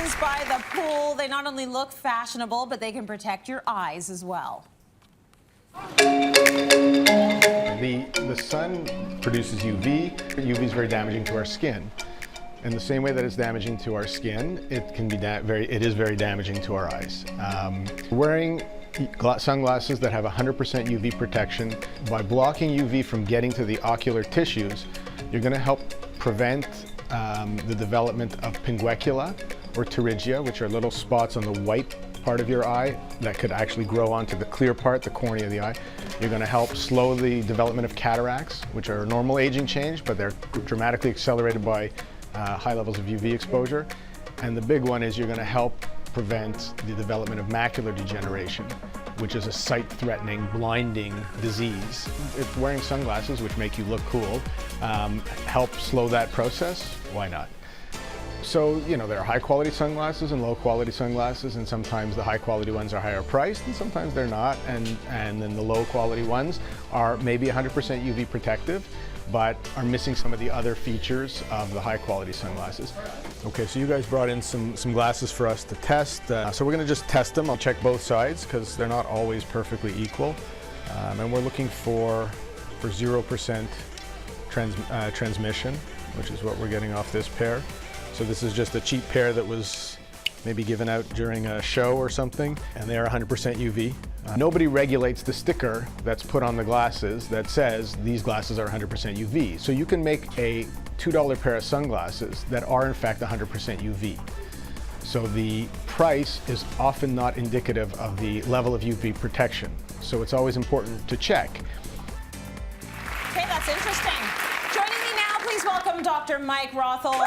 Sunglasses by the pool. They not only look fashionable, but they can protect your eyes as well. The sun produces UV. UV is very damaging to our skin. In the same way that it's damaging to our skin, it can be very damaging to our eyes. Wearing sunglasses that have 100% UV protection, by blocking UV from getting to the ocular tissues, you're going to help prevent the development of pinguecula or pterygia, which are little spots on the white part of your eye that could actually grow onto the clear part, the cornea of the eye. You're going to help slow the development of cataracts, which are a normal aging change, but they're dramatically accelerated by high levels of UV exposure. And the big one is you're going to help prevent the development of macular degeneration, which is a sight-threatening, blinding disease. If wearing sunglasses, which make you look cool, help slow that process, why not? So, you know, there are high-quality sunglasses and low-quality sunglasses, and sometimes the high-quality ones are higher priced, and sometimes they're not, and then the low-quality ones are maybe 100% UV protective, but are missing some of the other features of the high-quality sunglasses. Okay, so you guys brought in some glasses for us to test. So we're going to just test them. I'll check both sides because they're not always perfectly equal. And we're looking for 0% transmission, which is what we're getting off this pair. So this is just a cheap pair that was maybe given out during a show or something, and they are 100% UV. Nobody regulates the sticker that's put on the glasses that says these glasses are 100% UV. So you can make a $2 pair of sunglasses that are in fact 100% UV. So the price is often not indicative of the level of UV protection. So it's always important to check. Okay, that's interesting. Joining me now, please welcome Dr. Mike Rotholz.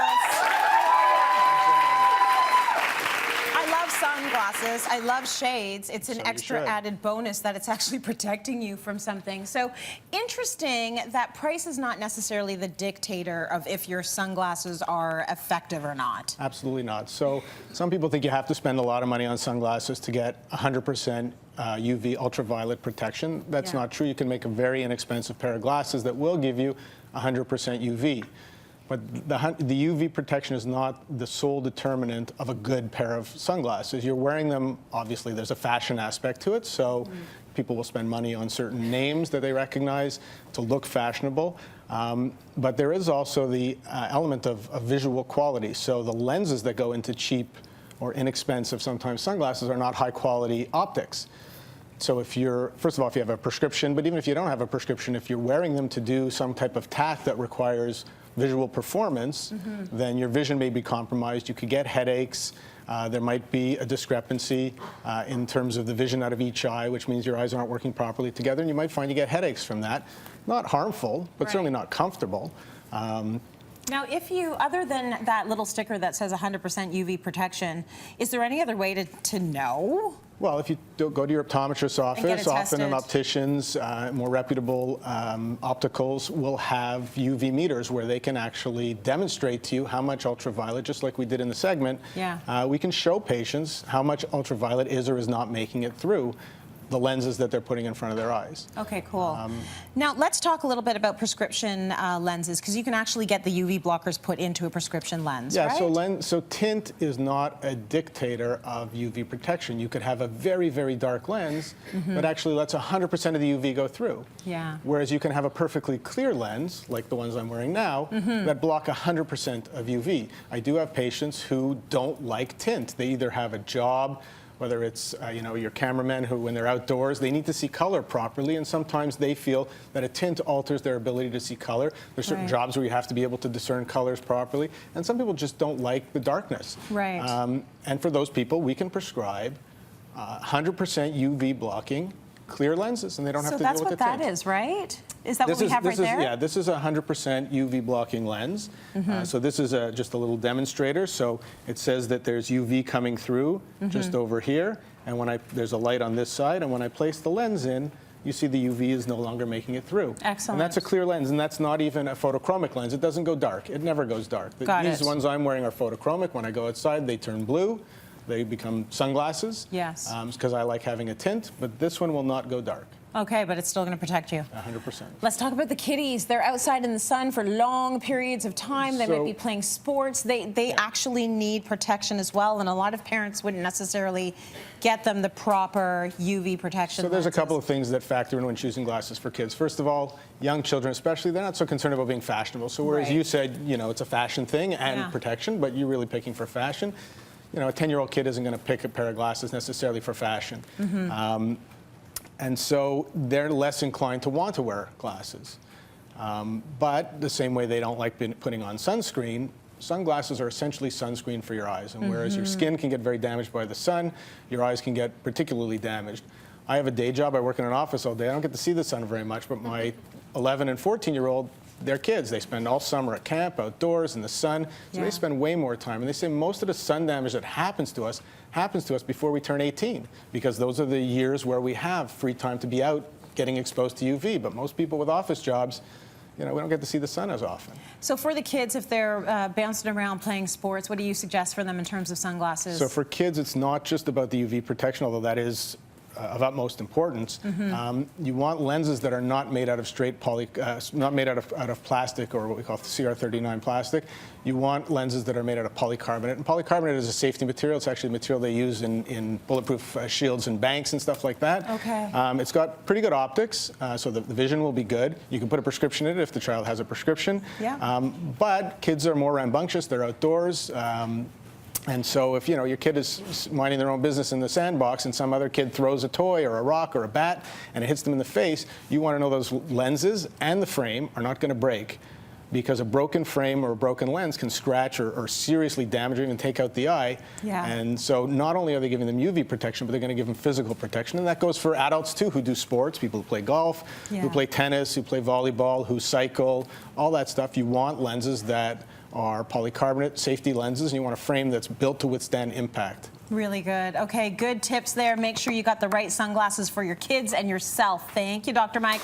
I love sunglasses. I love shades. It's an extra added bonus that it's actually protecting you from something. So interesting that price is not necessarily the dictator of if your sunglasses are effective or not. Absolutely not. So some people think you have to spend a lot of money on sunglasses to get 100% UV ultraviolet protection. That's not true. You can make a very inexpensive pair of glasses that will give you 100% UV. But the UV protection is not the sole determinant of a good pair of sunglasses. You're wearing them, obviously there's a fashion aspect to it, so people will spend money on certain names that they recognize to look fashionable. But there is also the element of visual quality. So the lenses that go into cheap or inexpensive sometimes sunglasses are not high quality optics. So if you're, first of all, if you have a prescription, but even if you don't have a prescription, if you're wearing them to do some type of task that requires visual performance, then your vision may be compromised. You could get headaches. There might be a discrepancy in terms of the vision out of each eye, which means your eyes aren't working properly together, and you might find you get headaches from that. Not harmful, but certainly not comfortable. Now, if you, other than that little sticker that says 100% UV protection, is there any other way to know? Well, if you go to your optometrist's office, often an optician's, more reputable opticals will have UV meters where they can actually demonstrate to you how much ultraviolet, just like we did in the segment. We can show patients how much ultraviolet is or is not making it through the lenses that they're putting in front of their eyes. Okay, cool. Now, let's talk a little bit about prescription lenses, because you can actually get the UV blockers put into a prescription lens, right? So tint is not a dictator of UV protection. You could have a very, very dark lens that actually lets 100% of the UV go through. Whereas you can have a perfectly clear lens, like the ones I'm wearing now, that block 100% of UV. I do have patients who don't like tint. They either have a job, whether it's you know, your cameramen who, when they're outdoors, they need to see color properly, and sometimes they feel that a tint alters their ability to see color. There's certain jobs where you have to be able to discern colors properly, and some people just don't like the darkness. And for those people, we can prescribe 100% UV blocking clear lenses, and they don't have to deal with the tint. So that's what that is, right? Is that what we have right there? Yeah, this is a 100% UV blocking lens. So this is just a little demonstrator. So it says that there's UV coming through just over here, and when there's a light on this side, and when I place the lens in, you see the UV is no longer making it through. Excellent. And that's a clear lens, and that's not even a photochromic lens. It doesn't go dark. It never goes dark. These ones I'm wearing are photochromic. When I go outside, they turn blue. They become sunglasses. Because I like having a tint, but this one will not go dark. Okay, but it's still going to protect you. 100%. Let's talk about the kiddies. They're outside in the sun for long periods of time. They might be playing sports. They actually need protection as well, and a lot of parents wouldn't necessarily get them the proper UV protection. So there's lenses. a couple of things that factor in when choosing glasses for kids. First of all, young children especially, they're not so concerned about being fashionable. So whereas you said, you know, it's a fashion thing and protection, but you're really picking for fashion. You know, a 10-year-old kid isn't going to pick a pair of glasses necessarily for fashion. And so they're less inclined to want to wear glasses. But the same way they don't like putting on sunscreen, sunglasses are essentially sunscreen for your eyes. And whereas your skin can get very damaged by the sun, your eyes can get particularly damaged. I have a day job. I work in an office all day. I don't get to see the sun very much, but my 11 and 14-year-old, they're kids. They spend all summer at camp, outdoors, in the sun, so they spend way more time. And they say most of the sun damage that happens to us before we turn 18, because those are the years where we have free time to be out getting exposed to UV. But most people with office jobs, you know, we don't get to see the sun as often. So for the kids, if they're bouncing around playing sports, what do you suggest for them in terms of sunglasses? So for kids, it's not just about the UV protection, although that is of utmost importance. You want lenses that are not made out of straight not made out of plastic, or what we call CR39 plastic. You want lenses that are made out of polycarbonate. And polycarbonate is a safety material. It's actually a material they use in bulletproof shields and banks and stuff like that. Okay. It's got pretty good optics, so the vision will be good. You can put a prescription in it if the child has a prescription. Yeah. But kids are more rambunctious. They're outdoors. And so if, you know, your kid is minding their own business in the sandbox and some other kid throws a toy or a rock or a bat and it hits them in the face, you want to know those lenses and the frame are not going to break, because a broken frame or a broken lens can scratch or seriously damage or even take out the eye. Yeah. And so not only are they giving them UV protection, but they're going to give them physical protection. And that goes for adults too, who do sports, people who play golf, who play tennis, who play volleyball, who cycle, all that stuff. You want lenses that are polycarbonate safety lenses, and you want a frame that's built to withstand impact. Really good. Okay, good tips there. Make sure you got the right sunglasses for your kids and yourself. Thank you, Dr. Michael.